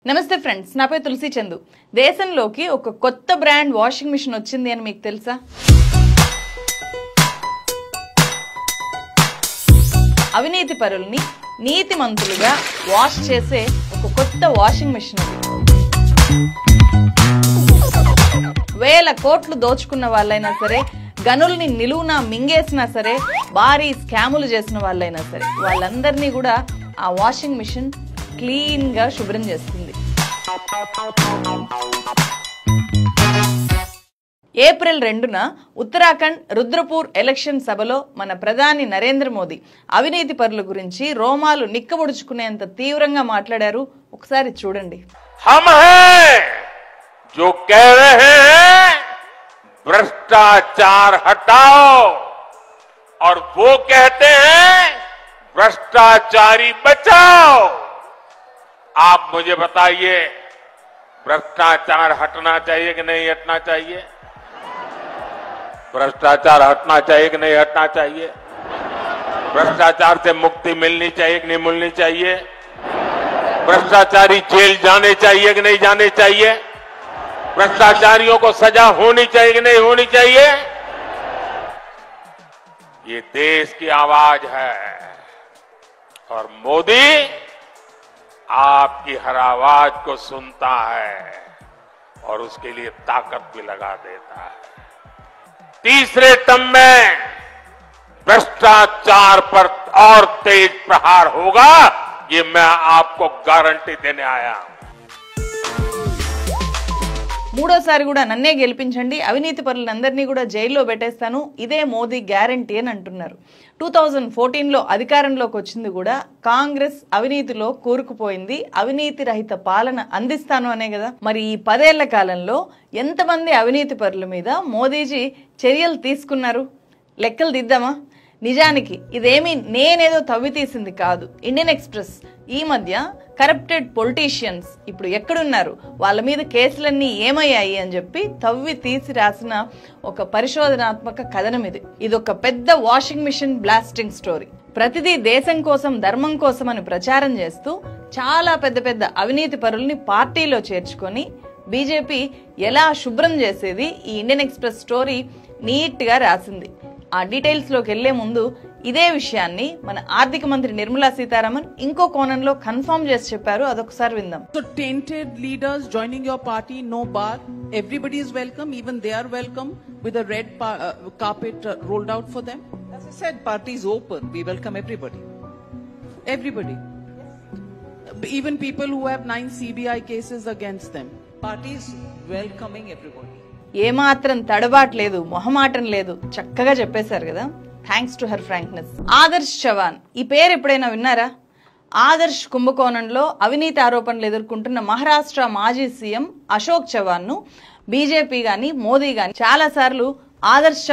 నమస్తే ఫ్రెండ్స్, నా పేరు తులసి చందు. దేశంలోకి ఒక కొత్త బ్రాండ్ వాషింగ్ మిషన్ వచ్చింది అని మీకు తెలుసా? అవినీతి పరుల్ని నీతిమంతులుగా వాష్ చేసే ఒక కొత్త వాషింగ్ మిషన్. వేల కోట్లు దోచుకున్న వాళ్ళైనా సరే, గనుల్ని నిలువున మింగేసినా సరే, భారీ స్కాములు చేసిన వాళ్ళైనా సరే, వాళ్ళందరినీ కూడా ఆ వాషింగ్ మిషన్ క్లీన్ గా శుభ్రం చేస్తుంది. ఏప్రిల్ 2న ఉత్తరాఖండ్ రుద్రపూర్ ఎలక్షన్ సభలో మన ప్రధాని నరేంద్ర మోదీ అవినీతి పరుల గురించి రోమాలు నిక్కబొడుచుకునేంత తీవ్రంగా మాట్లాడారు. ఒకసారి చూడండి. जो कह रहे हैं भ्रष्टाचार हटाओ और वो कहते हैं भ्रष्टाचारी बचाओ। आप मुझे बताइए, भ्रष्टाचार हटना चाहिए कि नहीं हटना चाहिए? भ्रष्टाचार हटना चाहिए कि नहीं हटना चाहिए? भ्रष्टाचार से मुक्ति मिलनी चाहिए कि नहीं मिलनी चाहिए? भ्रष्टाचारी जेल जाने चाहिए कि नहीं जाने चाहिए? भ्रष्टाचारियों को सजा होनी चाहिए कि नहीं होनी चाहिए? ये देश की आवाज है और मोदी आपकी हर आवाज को सुनता है और उसके लिए ताकत भी लगा देता है। तीसरे टर्म में भ्रष्टाचार पर और तेज प्रहार होगा, ये मैं आपको गारंटी देने आया हूं। మూడోసారి కూడా నన్నే గెలిపించండి, అవినీతి పరులందరినీ కూడా జైల్లో పెట్టేస్తాను, ఇదే మోదీ గ్యారంటీ అని అంటున్నారు. 2014లో అధికారంలోకి వచ్చింది కూడా కాంగ్రెస్ అవినీతిలో కూరుకుపోయింది, అవినీతి రహిత పాలన అందిస్తాను అనే కదా. మరి ఈ 10 ఏళ్ల కాలంలో ఎంతమంది అవినీతి పరుల మీద మోదీజీ చర్యలు తీసుకున్నారు? లెక్కలు దిద్దామా? నిజానికి ఇదేమీ నేనేదో తవ్వి తీసింది కాదు. ఇండియన్ ఎక్స్ప్రెస్ ఈ మధ్య కరప్టెడ్ పొలిటీషియన్స్ ఇప్పుడు ఎక్కడున్నారు, వాళ్ళ మీద కేసులన్నీ ఏమయ్యాయి అని చెప్పి తవ్వి తీసి రాసిన ఒక పరిశోధనాత్మక కథనం ఇది. ఇదొక పెద్ద వాషింగ్ మిషన్ బ్లాస్టింగ్ స్టోరీ. ప్రతిదీ దేశం కోసం, ధర్మం కోసం అని ప్రచారం చేస్తూ చాలా పెద్ద పెద్ద అవినీతి పరుల్ని పార్టీలో చేర్చుకొని బీజేపీ ఎలా శుభ్రం చేసేది ఈ ఇండియన్ ఎక్స్ప్రెస్ స్టోరీ నీట్ గా రాసింది. ఆ డీటెయిల్స్ లోకి వెళ్లే ముందు ఇదే విషయాన్ని మన ఆర్థిక మంత్రి నిర్మలా సీతారామన్ ఇంకో కోణంలో కన్ఫర్మ్ చేసి చెప్పారు. అదొకసారి విందాం. So tainted leaders joining your party, no bar. Everybody is welcome. Even they are welcome with a red carpet rolled out for them. As I said, party is open. We welcome everybody. Everybody. Even people who have 9 CBI cases against them. Party is welcoming everybody. ఏమాత్రం తడబాట్లేదు, మొహమాటం లేదు, చక్కగా చెప్పేశారు కదా. Thanks to her frankness. Adarsh Chavan ఈ పేరు ఎప్పుడైనా విన్నారా? ఆదర్శ్ కుంభకోణంలో అవినీతి ఆరోపణలు ఎదుర్కొంటున్న మహారాష్ట్ర మాజీ సీఎం అశోక్ చవాన్ ను బీజేపీ గాని మోదీ గాని చాలా సార్లు ఆదర్శ్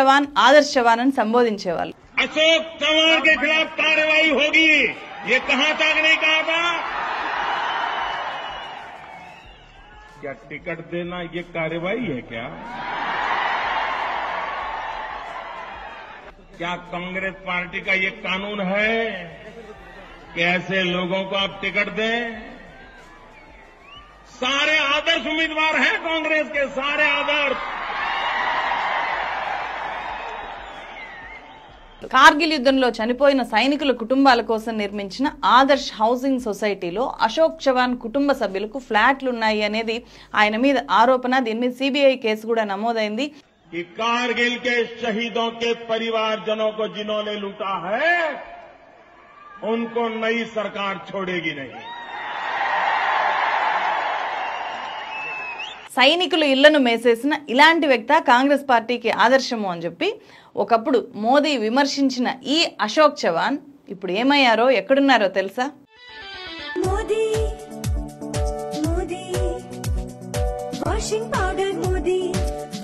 చవాన్ అని సంబోధించేవాళ్ళు. अशोक चव्हाण के खिलाफ कार्रवाई होगी, ये कहां तक नहीं कहा था? क्या टिकट देना ये कार्रवाई है क्या? क्या कांग्रेस पार्टी का ये कानून है कि ऐसे लोगों को आप टिकट दें? सारे आदर्श उम्मीदवार हैं कांग्रेस के, सारे आदर्श. కార్గిల్ యుద్ధంలో చనిపోయిన సైనికుల కుటుంబాల కోసం నిర్మించిన ఆదర్శ్ హౌసింగ్ సొసైటీలో అశోక్ చవాన్ కుటుంబ సభ్యులకు ఫ్లాట్లున్నాయి అనేది ఆయన మీద ఆరోపణ. దీని మీద సిబిఐ కేసు కూడా నమోదైంది. कारगिल के शहीदों के परिवारजनों को जिन्होंने लूटा है, उनको नई सरकार छोड़ेगी नहीं. సైనికులు ఇళ్లను మేసేసిన ఇలాంటి వ్యక్తి కాంగ్రెస్ పార్టీకి ఆదర్శము అని చెప్పి ఒకప్పుడు మోదీ విమర్శించిన ఈ అశోక్ చవాన్ ఇప్పుడు ఏమయ్యారో, ఎక్కడున్నారో తెలుసా? Modi Modi washing powder Modi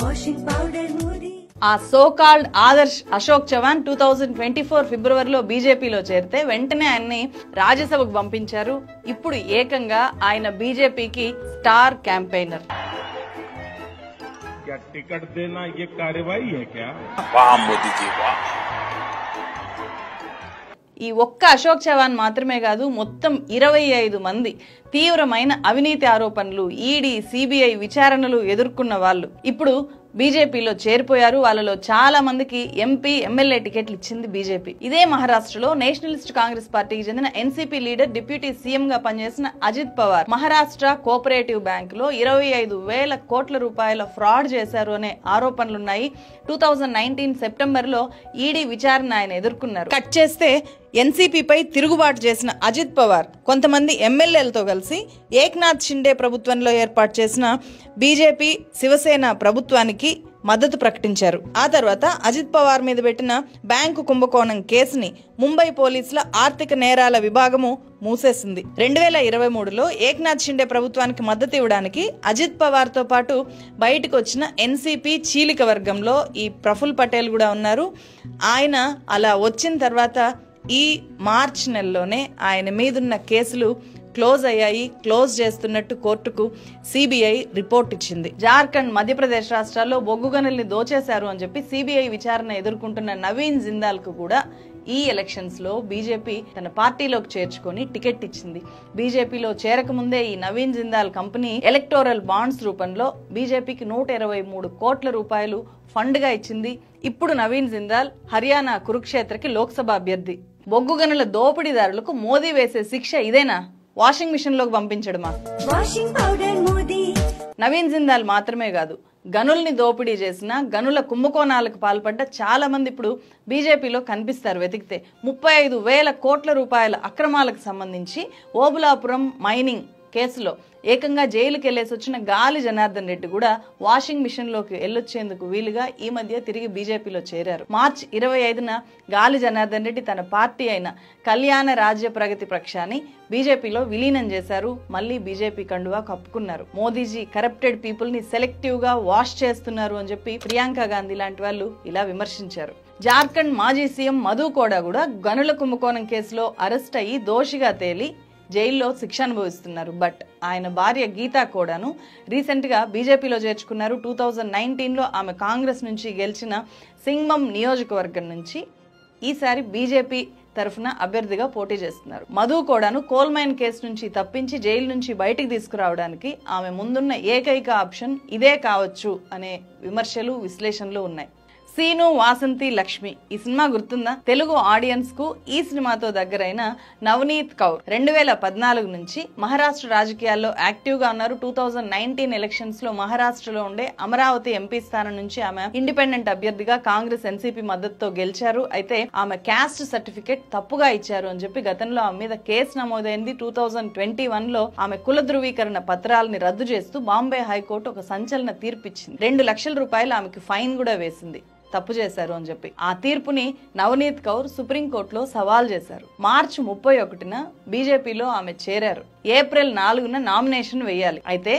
washing powder Modi. ఆ సోకాల్డ్ ఆదర్శ్ అశోక్ చవాన్ 2024 ఫిబ్రవరిలో బీజేపీలో చేరితే వెంటనే ఆయన్ని రాజ్యసభకు పంపించారు. ఇప్పుడు ఏకంగా ఆయన బీజేపీకి స్టార్ క్యాంపెయినర్. क्या टिकट देना ये कार्रवाई है क्या? वाह मोदी जी वाह. ఈ ఒక్క అశోక్ చవాన్ మాత్రమే కాదు, మొత్తం 25 మంది తీవ్రమైన అవినీతి ఆరోపణలు, ఈడీ, సిబిఐ విచారణలు ఎదుర్కొన్న వాళ్ళు ఇప్పుడు బీజేపీలో చేరిపోయారు. వాళ్ళలో చాలా మందికి ఎంపీ, ఎమ్మెల్యే టికెట్లు ఇచ్చింది బీజేపీ. ఇదే మహారాష్ట్రలో నేషనలిస్ట్ కాంగ్రెస్ పార్టీకి చెందిన ఎన్సీపీ లీడర్, డిప్యూటీ సీఎం గా పనిచేసిన అజిత్ పవార్ మహారాష్ట్ర కోఆపరేటివ్ బ్యాంక్ లో 25,000 కోట్ల రూపాయల ఫ్రాడ్ చేశారు అనే ఆరోపణలున్నాయి. 2019 సెప్టెంబర్ లో ఈడీ విచారణ ఆయన ఎదుర్కొన్నారు. కట్ చేస్తే ఎన్సీపీపై తిరుగుబాటు చేసిన అజిత్ పవార్ కొంతమంది ఎమ్మెల్యేలతో కలిసి ఏక్నాథ్ షిండే ప్రభుత్వంలో ఏర్పాటు చేసిన బీజేపీ శివసేన ప్రభుత్వానికి మద్దతు ప్రకటించారు. ఆ తర్వాత అజిత్ పవార్ మీద పెట్టిన బ్యాంకు కుంభకోణం కేసుని ముంబై పోలీసుల ఆర్థిక నేరాల విభాగము మూసేసింది. 2023లో ఏక్నాథ్ షిండే ప్రభుత్వానికి మద్దతు ఇవ్వడానికి అజిత్ పవార్ తో పాటు బయటకు వచ్చిన ఎన్సీపీ చీలిక వర్గంలో ఈ ప్రఫుల్ పటేల్ కూడా ఉన్నారు. ఆయన అలా వచ్చిన తర్వాత ఈ మార్చ్ నెలలోనే ఆయన మీదున్న కేసులు క్లోజ్ అయ్యాయి. క్లోజ్ చేస్తున్నట్టు కోర్టుకు సిబిఐ రిపోర్ట్ ఇచ్చింది. జార్ఖండ్, మధ్యప్రదేశ్ రాష్ట్రాల్లో బొగ్గు గనుల్ని దోచేశారు అని చెప్పి సిబిఐ విచారణ ఎదుర్కొంటున్న నవీన్ జిందాల్ కు కూడా ఈ ఎలక్షన్స్ లో బీజేపీ తన పార్టీలోకి చేర్చుకొని టికెట్ ఇచ్చింది. బీజేపీలో చేరకముందే ఈ Naveen Jindal company electoral bonds రూపంలో బీజేపీకి 123 కోట్ల రూపాయలు ఫండ్ గా ఇచ్చింది. ఇప్పుడు నవీన్ జిందాల్ హర్యానా కురుక్షేత్రకి లోక్సభ అభ్యర్థి. బొగ్గు గనుల దోపిడీదారులకు మోదీ వేసే శిక్ష ఇదేనా? వాషింగ్ మిషన్ లోకి పంపించడమా? Washing powder Modi. నవీన్ జిందాల్ మాత్రమే కాదు, గనుల్ని దోపిడీ చేసిన, గనుల కుంభకోణాలకు పాల్పడ్డ చాలా మంది ఇప్పుడు బీజేపీలో కనిపిస్తారు వెతికితే. 35,000 కోట్ల రూపాయల అక్రమాలకు సంబంధించి ఓబులాపురం మైనింగ్ కేసులో ఏకంగా జైలుకి వెళ్లేసి వచ్చిన గాలి జనార్దన్ రెడ్డి కూడా వాషింగ్ మిషన్ లోకి వెళ్ళొచ్చేందుకు వీలుగా ఈ మధ్య తిరిగి బీజేపీలో చేరారు. మార్చి 25న గాలి జనార్దన్ రెడ్డి తన పార్టీ అయిన కళ్యాణ రాజ్య ప్రగతి పక్షాన్ని బీజేపీలో విలీనం చేశారు. మళ్ళీ బీజేపీ కండువా కప్పుకున్నారు. మోదీజీ కరప్టెడ్ పీపుల్ ని సెలెక్టివ్ గా వాష్ చేస్తున్నారు అని చెప్పి ప్రియాంక గాంధీ లాంటి వాళ్ళు ఇలా విమర్శించారు. జార్ఖండ్ మాజీ సీఎం మధు కోడా కూడా గనుల కుంభకోణం కేసులో అరెస్ట్ అయ్యి దోషిగా తేలి జైల్లో శిక్ష అనుభవిస్తున్నారు. బట్ ఆయన భార్య గీతా కోడాను రీసెంట్ గా బీజేపీలో చేర్చుకున్నారు. 2019లో ఆమె కాంగ్రెస్ నుంచి గెలిచిన సింగ్మం నియోజకవర్గం నుంచి ఈసారి బీజేపీ తరఫున అభ్యర్థిగా పోటీ చేస్తున్నారు. మధు కోడాను కోల్ మైన్ కేసు నుంచి తప్పించి జైలు నుంచి బయటికి తీసుకురావడానికి ఆమె ముందున్న ఏకైక ఆప్షన్ ఇదే కావచ్చు అనే విమర్శలు, విశ్లేషణలు ఉన్నాయి. సీను, వాసంతి, లక్ష్మి ఈ సినిమా గుర్తుందా? తెలుగు ఆడియన్స్ కు ఈ సినిమాతో దగ్గరైన నవనీత్ కౌర్ 2014 నుంచి మహారాష్ట్ర రాజకీయాల్లో యాక్టివ్ గా ఉన్నారు. 2019 ఎలక్షన్స్ లో మహారాష్ట్రలో ఉండే అమరావతి ఎంపీ స్థానం నుంచి ఆమె ఇండిపెండెంట్ అభ్యర్థిగా కాంగ్రెస్, ఎన్సీపీ మద్దతుతో గెలిచారు. అయితే ఆమె క్యాస్ట్ సర్టిఫికేట్ తప్పుగా ఇచ్చారు అని చెప్పి గతంలో ఆమె మీద కేసు నమోదైంది. 2021లో ఆమె కుల ధృవీకరణ పత్రాలని రద్దు చేస్తూ బాంబే హైకోర్టు ఒక సంచలన తీర్పు ఇచ్చింది. 2 లక్షల రూపాయలు ఆమెకి ఫైన్ కూడా వేసింది తప్పు చేశారు అని చెప్పి. ఆ తీర్పుని నవనీత్ కౌర్ సుప్రీంకోర్టులో సవాల్ చేశారు. మార్చి 31న బీజేపీలో ఆమె చేరారు. ఏప్రిల్ 4న నామినేషన్ వేయాలి. అయితే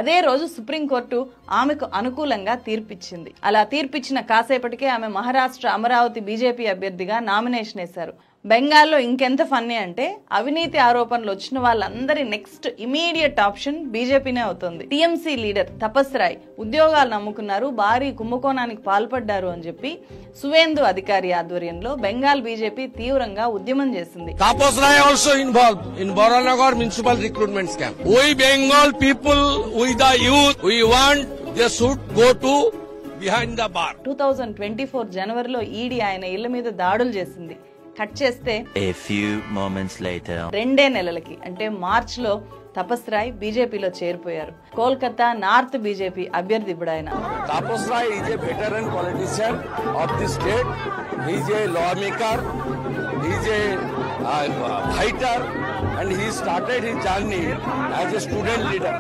అదే రోజు సుప్రీంకోర్టు ఆమెకు అనుకూలంగా తీర్పిచ్చింది. అలా తీర్పిచ్చిన కాసేపటికే ఆమె మహారాష్ట్ర అమరావతి బీజేపీ అభ్యర్థిగా నామినేషన్ వేశారు. బెంగాల్లో ఇంకెంత ఫన్నీ అంటే అవినీతి ఆరోపణలు వచ్చిన వాళ్ళందరి నెక్స్ట్ ఇమీడియట్ ఆప్షన్ బీజేపీనే అవుతుంది. టీఎంసీ లీడర్ తపస్ రాయ్ ఉద్యోగాలు నమ్ముకున్నారు, భారీ కుంభకోణానికి పాల్పడ్డారు అని చెప్పి సువేందు అధికారి ఆధ్వర్యంలో బెంగాల్ బీజేపీ తీవ్రంగా ఉద్యమం చేసింది. Tapas Rai also involved in Boranagar municipal recruitment scam. We Bengal people, we the youth, we want they should go to behind the bar. 2024 జనవరిలో ఈడీ ఆయన ఇళ్ల మీద దాడులు చేసింది. కట్ చేస్తే A few moments later. 2 నెలలకి అంటే మార్చ్ లో తపస్ రాయ్ బీజేపీలో చేరిపోయారు. కోల్కతా నార్త్ బీజేపీ అభ్యర్థి ఇప్పుడు ఆయన. Tapas Rai is a veteran politician of the state. He is a lawmaker. He is a fighter, and he started his journey as a student leader.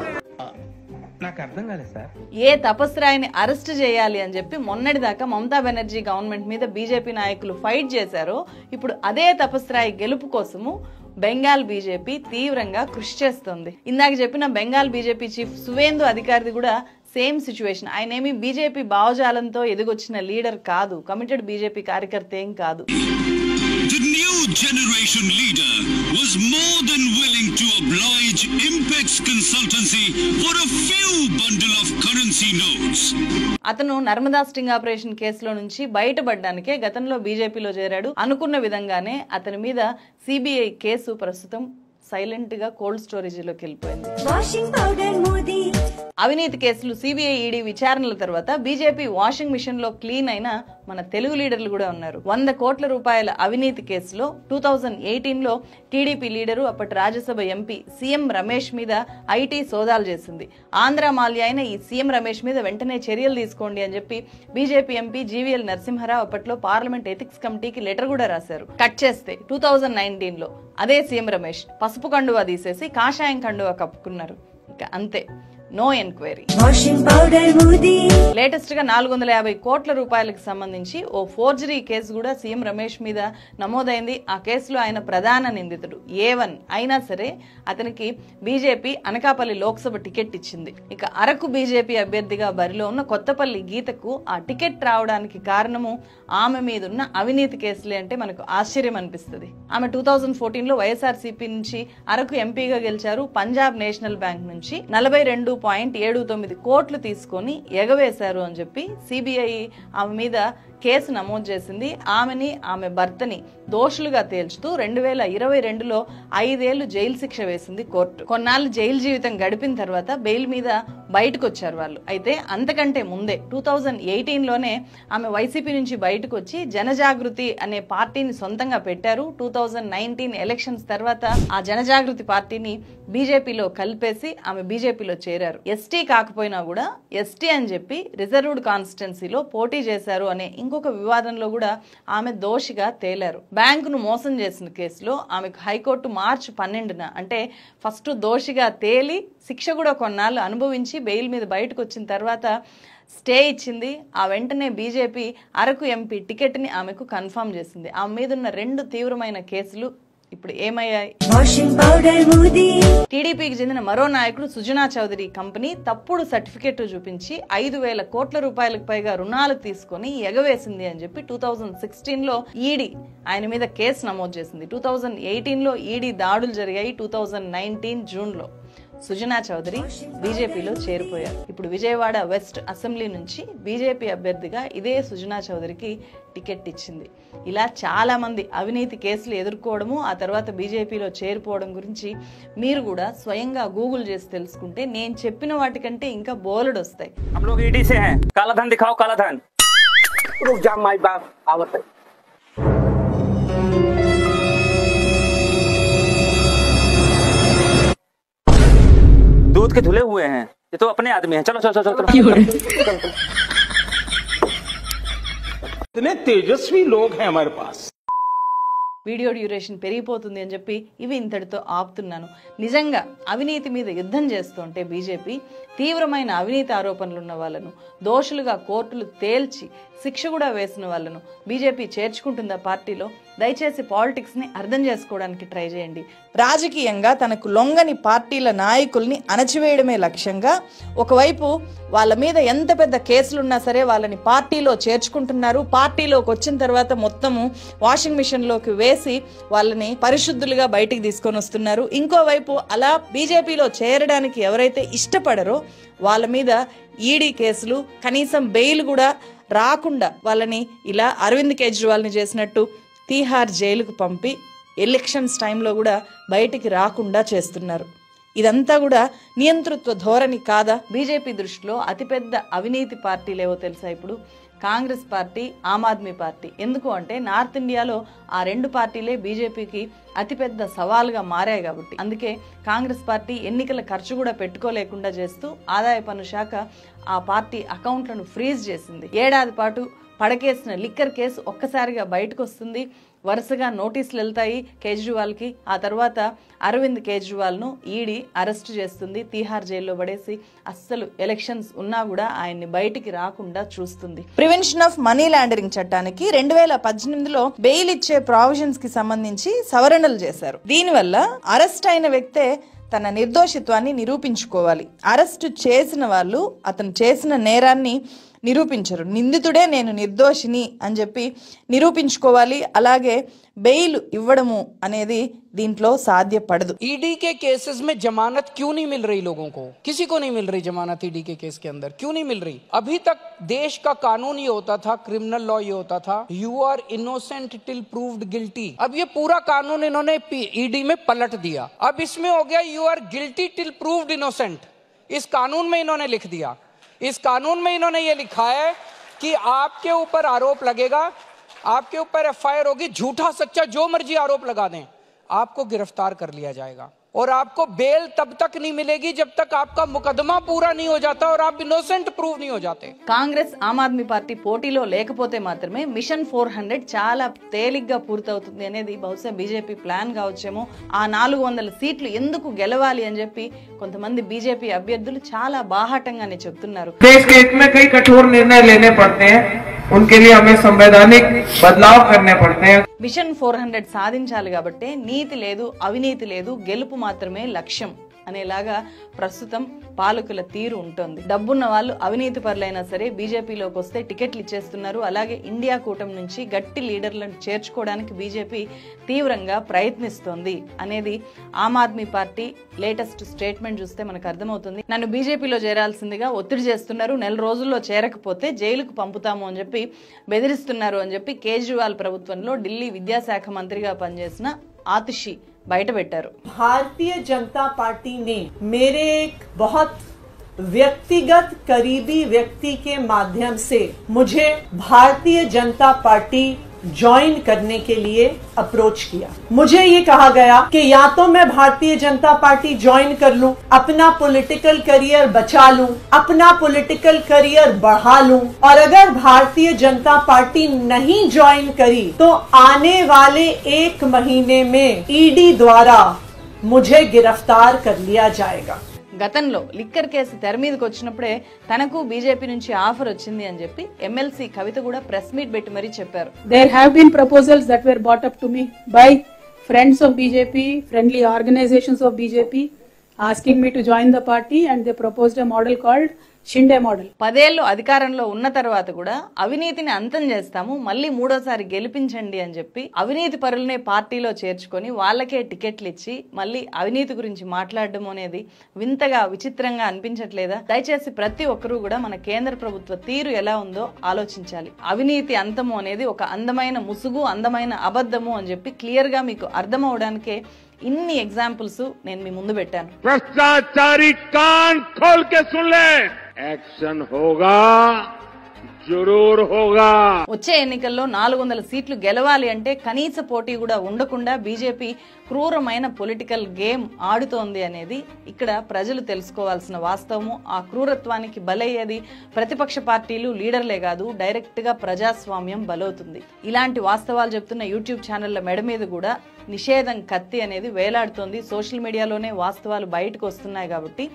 నాకు అర్థం కాలేదు సార్. ఏ తపస్ రాయ్ని అరెస్ట్ చేయాలి అని చెప్పి మొన్నటిదాకా మమతా బెనర్జీ గవర్నమెంట్ మీద బీజేపీ నాయకులు ఫైట్ చేశారో ఇప్పుడు అదే తపస్ రాయ్ గెలుపు కోసము బెంగాల్ బీజేపీ తీవ్రంగా కృషి చేస్తోంది. ఇందాక చెప్పిన బెంగాల్ బీజేపీ చీఫ్ సువేందు అధికారిది కూడా సేమ్ సిచ్యువేషన్. ఆయన ఏమి బీజేపీ భావజాలంతో ఎదిగొచ్చిన లీడర్ కాదు, కమిటెడ్ బీజేపీ కార్యకర్త ఏం కాదు. The new generation leader was more than willing to oblige Impex Consultancy for a few bundle of currency notes. అతను నర్మదా స్టింగ్ ఆపరేషన్ కేసులో నుంచి బయటపడడానికే గతంలో బీజేపీలో చేరాడు. అనుకున్న విధంగానే అతని మీద సిబిఐ కేసు ప్రస్తుతం సైలెంట్ గా కోల్డ్ స్టోరేజ్ లోకి వెళ్ళిపోయింది. Washing powder Modi. అవినీతి కేసులు, సిబిఐ, ఈడీ విచారణల తర్వాత బీజేపీ వాషింగ్ మిషన్ లో క్లీన్ అయిన మన తెలుగు లీడర్లు కూడా ఉన్నారు. 100 కోట్ల రూపాయల అవినీతి కేసులో 2018లో టీడీపీ లీడరు, అప్పటి రాజ్యసభ ఎంపీ సీఎం రమేష్ మీద ఐటీ సోదాలు చేసింది. ఆంధ్ర మాల్య అయిన ఈ సీఎం రమేష్ మీద వెంటనే చర్యలు తీసుకోండి అని చెప్పి బీజేపీ ఎంపీ జీవీఎల్ నరసింహారావు అప్పట్లో పార్లమెంట్ ఎథిక్స్ కమిటీకి లెటర్ కూడా రాశారు. కట్ చేస్తే 2019లో అదే సీఎం రమేష్ పసుపు కండువా తీసేసి కాషాయం కండువా కప్పుకున్నారు. ఇక అంతే, నో enquiry. Washing powder Modi. Latest గా 450 కోట్ల రూపాయలకు సంబంధించి ఓ ఫోర్జరీ కేసు కూడా సీఎం రమేష్ మీద నమోదైంది. ఆ కేసులో ఆయన ప్రధాన నిందితుడు A1 అయినా సరే అతనికి బీజేపీ అనకాపల్లి లోక్సభ టికెట్ ఇచ్చింది. ఇక అరకు బీజేపీ అభ్యర్థిగా బరిలో ఉన్న కొత్తపల్లి గీతకు ఆ టికెట్ రావడానికి కారణము ఆమె మీద ఉన్న అవినీతి కేసులే అంటే మనకు ఆశ్చర్యం అనిపిస్తుంది. ఆమె 2014లో వైఎస్ఆర్సీపీ నుంచి అరకు ఎంపీగా గెలిచారు. పంజాబ్ నేషనల్ బ్యాంక్ నుంచి 42.79 కోట్లు తీసుకొని ఎగవేశారు అని చెప్పి సిబిఐ ఆమె మీద కేసు నమోదు చేసింది. ఆమెని, ఆమె భర్తని దోషులుగా తేల్చుతూ 2022లో 5 ఏళ్లు జైలు శిక్ష వేసింది కోర్టు. కొన్నాళ్ళు జైలు జీవితం గడిపిన తర్వాత బెయిల్ మీద బయటకు వచ్చారు వాళ్ళు. అయితే అంతకంటే ముందే 2018లోనే ఆమె వైసీపీ నుంచి బయటకు వచ్చి జనజాగృతి అనే పార్టీని సొంతంగా పెట్టారు. 2019 ఎలక్షన్స్ తర్వాత ఆ జనజాగృతి పార్టీని బీజేపీలో కలిపేసి ఆమె బీజేపీలో చేరారు. ఎస్టీ కాకపోయినా కూడా ఎస్టీ అని చెప్పి రిజర్వ్డ్ కాన్స్టిట్యున్సీలో పోటీ చేశారు అనే ఇంకొక వివాదంలో కూడా ఆమె దోషిగా తేలారు. బ్యాంకును మోసం చేసిన కేసులో ఆమెకు హైకోర్టు మార్చి 12న అంటే ఫస్ట్ దోషిగా తేలి శిక్ష కూడా కొన్నాళ్ళు అనుభవించి బెయిల్ మీద బయటకు వచ్చిన తర్వాత స్టే ఇచ్చింది. ఆ వెంటనే బీజేపీ అరకు ఎంపీ టికెట్ ని ఆమెకు కన్ఫర్మ్ చేసింది. ఆమె మీద ఉన్న 2 తీవ్రమైన కేసులు ఇప్పుడు ఏమయ్యాయి? టీడీపీకి చెందిన మరో నాయకుడు సుజనా చౌదరి కంపెనీ తప్పుడు సర్టిఫికెట్ చూపించి 5,000 కోట్ల రూపాయలకు పైగా రుణాలు తీసుకొని ఎగవేసింది అని చెప్పి 2016లో ఈడీ ఆయన మీద కేసు నమోదు చేసింది. 2018లో ఈడీ దాడులు జరిగాయి. 2019 జూన్లో సుజనా చౌదరి బీజేపీలో చేరిపోయారు. ఇప్పుడు విజయవాడ వెస్ట్ అసెంబ్లీ నుంచి బీజేపీ అభ్యర్థిగా ఇదే సుజనా చౌదరికి టికెట్ ఇచ్చింది. ఇలా చాలా మంది అవినీతి కేసులు ఎదుర్కోవడము, ఆ తర్వాత బీజేపీలో చేరిపోవడం గురించి మీరు కూడా స్వయంగా గూగుల్ చేసి తెలుసుకుంటే నేను చెప్పిన వాటికంటే ఇంకా బోలెడు వస్తాయి. दूध के धुले हुए हैं, ये तो अपने आदमी हैं. चलो चलो चलो चलो. इतने तेजस्वी लोग हैं हमारे पास. వీడియో డ్యూరేషన్ పెరిగిపోతుంది అని చెప్పి ఇవి ఇంతటితో ఆపుతున్నాను. నిజంగా అవినీతి మీద యుద్ధం చేస్తుంటే బీజేపీ తీవ్రమైన అవినీతి ఆరోపణలు ఉన్న వాళ్ళను, దోషులుగా కోర్టులు తేల్చి శిక్ష కూడా వేసిన వాళ్ళను బీజేపీ చేర్చుకుంటుందా పార్టీలో? దయచేసి పాలిటిక్స్ ని అర్థం చేసుకోవడానికి ట్రై చేయండి. రాజకీయంగా తనకు లొంగని పార్టీల నాయకుల్ని అణచివేయడమే లక్ష్యంగా ఒకవైపు వాళ్ళ మీద ఎంత పెద్ద కేసులున్నా సరే వాళ్ళని పార్టీలో చేర్చుకుంటున్నారు. పార్టీలోకి వచ్చిన తర్వాత మొత్తము వాషింగ్ మిషన్ లోకి వేసి వాళ్ళని పరిశుద్ధులుగా బయటికి తీసుకొని వస్తున్నారు. ఇంకోవైపు అలా బీజేపీలో చేరడానికి ఎవరైతే ఇష్టపడరో వాళ్ళ మీద ఈడీ కేసులు, కనీసం బెయిల్ కూడా రాకుండా వాళ్ళని ఇలా అరవింద్ కేజ్రీవాల్ని చేసినట్టు తీహార్ జైలుకు పంపి ఎలక్షన్స్ టైంలో కూడా బయటికి రాకుండా చేస్తున్నారు. ఇదంతా కూడా నియంతృత్వ ధోరణి కాదా? బీజేపీ దృష్టిలో అతిపెద్ద అవినీతి పార్టీలేవో తెలుసా ఇప్పుడు? Congress party, Aam Aadmi party. ఎందుకు అంటే నార్త్ ఇండియాలో ఆ 2 పార్టీలే బీజేపీకి అతిపెద్ద సవాల్గా మారాయి కాబట్టి. అందుకే కాంగ్రెస్ పార్టీ ఎన్నికల ఖర్చు కూడా పెట్టుకోలేకుండా చేస్తూ ఆదాయ పన్ను శాఖ ఆ పార్టీ అకౌంట్లను ఫ్రీజ్ చేసింది. ఏడాది పాటు పడకేసిన లిక్కర్ కేసు ఒక్కసారిగా బయటకు వస్తుంది. వరుసగా నోటీసులు వెళ్తాయి కేజ్రీవాల్కి. ఆ తర్వాత అరవింద్ కేజ్రీవాల్ను ఈడీ అరెస్ట్ చేస్తుంది, తీహార్ జైల్లో పడేసి అస్సలు ఎలక్షన్స్ ఉన్నా కూడా ఆయన్ని బయటికి రాకుండా చూస్తుంది. ప్రివెన్షన్ ఆఫ్ మనీ లాండరింగ్ చట్టానికి 2018లో బెయిల్ ఇచ్చే ప్రావిజన్స్ కి సంబంధించి సవరణలు చేశారు. దీనివల్ల అరెస్ట్ అయిన వ్యక్తే తన నిర్దోషిత్వాన్ని నిరూపించుకోవాలి. అరెస్టు చేసిన వాళ్ళు అతను చేసిన నేరాన్ని నిరూపించరు. నిందితుడే నేను నిర్దోషిని అని చెప్పి నిరూపించుకోవాలి. అలాగే బెయిల్ ఇవ్వడము అనేది దీంట్లో సాధ్యపడదు. ईडी के केसेस में जमानत क्यों नहीं मिल रही लोगों को? किसी को नहीं मिल रही जमानत ईडी के केस के अंदर, क्यों नहीं मिल रही? अभी तक देश का कानून ये होता था, क्रिमिनल लॉ ये होता था, you are innocent till proved guilty. अब ये पूरा कानून इन्होंने ईडी में पलट दिया. अब इसमें हो गया you are guilty till proved innocent. इस कानून में इन्होंने लिख दिया. इस कानून में इन्होंने ये लिखा है कि आपके ऊपर आरोप लगेगा, आपके ऊपर एफआईआर होगी, झूठा सच्चा जो मर्जी आरोप लगा दें, आपको गिरफ्तार कर लिया जाएगा. और आपको बेल तब तक नहीं मिलेगी जब तक आपका मुकदमा पूरा नहीं हो जाता और आप इनोसेंट प्रूव नहीं हो जाते. కాంగ్రెస్ ఆమ్ ఆద్మీ పార్టీ పోటీలో లేకపోతే మాత్రమే మిషన్ 400 చాలా తేలిగ్గా పూర్తవుతుంది అనేది బహుశా బీజేపీ ప్లాన్ కావచ్చేమో. ఆ 400 సీట్లు ఎందుకు గెలవాలి అని చెప్పి కొంతమంది బీజేపీ అభ్యర్థులు చాలా బాహాటంగానే చెప్తున్నారు. देश के हित में कई कठोर निर्णय लेने पड़ते हैं, उनके लिए हमें संवैधानिक बदलाव करने पड़ते हैं. మిషన్ 400 సాధించాలి కాబట్టి నీతి లేదు, అవినీతి లేదు, గెలుపు మాత్రమే లక్ష్యం అనేలాగా ప్రస్తుతం పాలకుల తీరు ఉంటుంది. డబ్బున్న వాళ్ళు అవినీతి పరులైనా సరే బీజేపీలోకి వస్తే టికెట్లు ఇచ్చేస్తున్నారు. అలాగే ఇండియా కూటమి నుంచి గట్టి లీడర్లను చేర్చుకోవడానికి బీజేపీ తీవ్రంగా ప్రయత్నిస్తోంది అనేది Aam Aadmi party latest statement చూస్తే మనకు అర్థమవుతుంది. నన్ను బీజేపీలో చేరాల్సిందిగా ఒత్తిడి చేస్తున్నారు, నెల రోజుల్లో చేరకపోతే జైలుకు పంపుతాము అని చెప్పి బెదిరిస్తున్నారు అని చెప్పి కేజ్రీవాల్ ప్రభుత్వంలో ఢిల్లీ విద్యాశాఖ మంత్రిగా పనిచేసిన ఆతిషి బయట పెట్టారు. भारतीय जनता पार्टी ने मेरे एक बहुत व्यक्तिगत करीबी व्यक्ति के माध्यम से मुझे भारतीय जनता पार्टी ज्वाइन करने के लिए अप्रोच किया. मुझे ये कहा गया कि या तो मैं भारतीय जनता पार्टी ज्वाइन कर लूं, अपना पॉलिटिकल करियर बचा लूं, अपना पॉलिटिकल करियर बढ़ा लूं, और अगर भारतीय जनता पार्टी नहीं ज्वाइन करी तो आने वाले 1 महीने में ईडी द्वारा मुझे गिरफ्तार कर लिया जाएगा. గతంలో లిక్కర్ కేసు తెర మీదకి వచ్చినప్పుడే తనకు బీజేపీ నుంచి ఆఫర్ వచ్చింది అని చెప్పి ఎమ్మెల్సీ కవిత కూడా ప్రెస్ మీట్ పెట్టి మరీ చెప్పారు. There have been proposals that were brought up to me by friends of BJP, friendly organizations of BJP, asking me to join the party, and they proposed a model called Shinde model. 10 ఏళ్లు అధికారంలో ఉన్న తర్వాత కూడా అవినీతిని అంతం చేస్తాము, మళ్ళీ 3వ సారి గెలిపించండి అని చెప్పి అవినీతి పరులనే పార్టీలో చేర్చుకొని వాళ్ళకే టికెట్లు ఇచ్చి మళ్ళీ అవినీతి గురించి మాట్లాడడం అనేది వింతగా విచిత్రంగా అనిపించట్లేదా? దయచేసి ప్రతి ఒక్కరూ కూడా మన కేంద్ర ప్రభుత్వ తీరు ఎలా ఉందో ఆలోచించాలి. అవినీతి అంతము అనేది ఒక అందమైన ముసుగు, అందమైన అబద్ధము అని చెప్పి క్లియర్ గా మీకు అర్థం అవడానికే ఇన్ని ఎగ్జాంపుల్స్ నేను మీ ముందు పెట్టాను. भ्रष्टाचारी कान खोल के सुन ले, एक्शन होगा, జరూర్ హోగా. వచ్చే ఎన్నికల్లో 400 సీట్లు గెలవాలి అంటే కనీస పోటీ కూడా ఉండకుండా బీజేపీ క్రూరమైన పొలిటికల్ గేమ్ ఆడుతోంది అనేది ఇక్కడ ప్రజలు తెలుసుకోవాల్సిన వాస్తవము. ఆ క్రూరత్వానికి బలయ్యేది ప్రతిపక్ష పార్టీలు, లీడర్లే కాదు, డైరెక్ట్ గా ప్రజాస్వామ్యం బలవుతుంది. ఇలాంటి వాస్తవాలు చెప్తున్న యూట్యూబ్ ఛానళ్ల మెడ మీద కూడా నిషేధం కత్తి అనేది వేలాడుతోంది. సోషల్ మీడియాలోనే వాస్తవాలు బయటకు వస్తున్నాయి కాబట్టి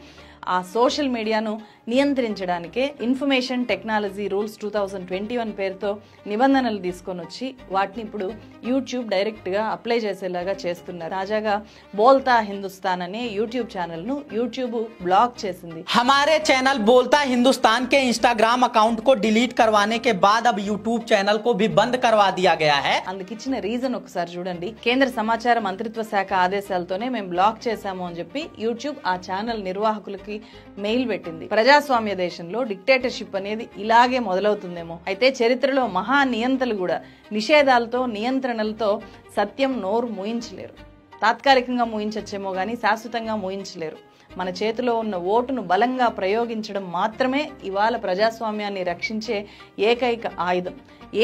ఆ సోషల్ మీడియాను నియంత్రించడానికే ఇన్ఫర్మేషన్ టెక్నాలజీ రూల్స్ 2021 పేరుతో నిబంధనలు తీసుకొని వచ్చి వాటిని ఇప్పుడు యూట్యూబ్ డైరెక్ట్ గా అప్లై చేసేలాగా చేస్తున్నారు. తాజాగా బోల్తా హిందుస్థాన్ అనే యూట్యూబ్ ఛానల్ ను యూట్యూబ్ బ్లాక్ చేసింది. हमारे चैनल बोलता हिंदुस्तान के इंस्टाग्राम अकाउंट को डिलीट करवाने के बाद अब यूट्यूब चैनल को भी बंद करवा दिया गया है. అందుకిచ్చిన రీజన్ ఒకసారి చూడండి. కేంద్ర సమాచార మంత్రిత్వ శాఖ ఆదేశాలతోనే మేము బ్లాక్ చేశాము అని చెప్పి యూట్యూబ్ ఆ ఛానల్ నిర్వాహకులకి మెయిల్ పెట్టింది. ప్రజాస్వామ్య దేశంలో డిక్టేటర్షిప్ అనేది ఇలాగే మొదలవుతుందేమో. అయితే చరిత్రలో మహా నియంతలు కూడా నిషేధాలతో, నియంత్రణలతో సత్యం నోరు మూయించలేరు. తాత్కాలికంగా మూయించచ్చేమో గానీ శాశ్వతంగా మూయించలేరు. మన చేతిలో ఉన్న ఓటును బలంగా ప్రయోగించడం మాత్రమే ఇవాళ ప్రజాస్వామ్యాన్ని రక్షించే ఏకైక ఆయుధం.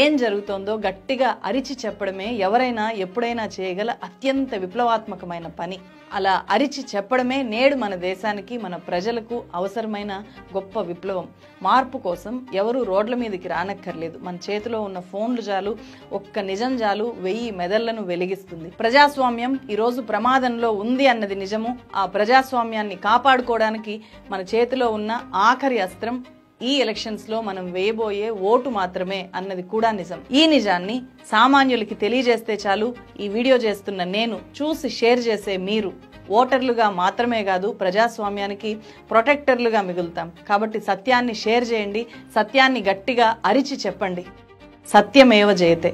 ఏం జరుగుతోందో గట్టిగా అరిచి చెప్పడమే ఎవరైనా ఎప్పుడైనా చేయగల అత్యంత విప్లవాత్మకమైన పని. అలా అరిచి చెప్పడమే నేడు మన దేశానికి, మన ప్రజలకు అవసరమైన గొప్ప విప్లవం. మార్పు కోసం ఎవరు రోడ్ల మీదకి రానక్కర్లేదు. మన చేతిలో ఉన్న ఫోన్లు చాలు, ఒక్క నిజం చాలు 1000 మెదళ్లను వెలిగిస్తుంది. ప్రజాస్వామ్యం ఈరోజు ప్రమాదంలో ఉంది అన్నది నిజము. ఆ ప్రజాస్వామ్యాన్ని కాపాడుకోవడానికి మన చేతిలో ఉన్న ఆఖరి అస్త్రం ఈ ఎలక్షన్స్ లో మనం వేయబోయే ఓటు మాత్రమే అన్నది కూడా నిజం. ఈ నిజాన్ని సామాన్యులకి తెలియజేస్తే చాలు. ఈ వీడియో చేస్తున్న నేను, చూసి షేర్ చేసే మీరు ఓటర్లుగా మాత్రమే కాదు ప్రజాస్వామ్యానికి ప్రొటెక్టర్లుగా మిగులుతాం. కాబట్టి సత్యాన్ని షేర్ చేయండి, సత్యాన్ని గట్టిగా అరిచి చెప్పండి. సత్యమేవ జయతే.